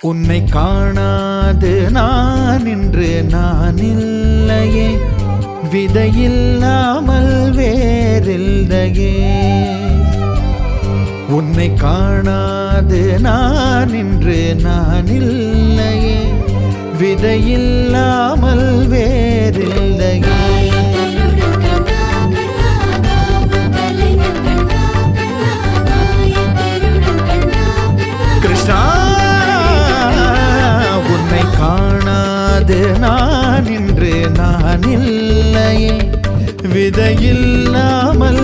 உன்னை காணாது நான் இன்று நான் இல்லையே, விதையில்லாமல் வேறில்லையே. உன்னை காணாது நான் இன்று நான் இல்லையே, விதையில்லாமல் வேறில்லையே. கிருஷ்ணா, உன்னை காணாது நான் இன்று நான் இல்லையே, விதையில்லாமல்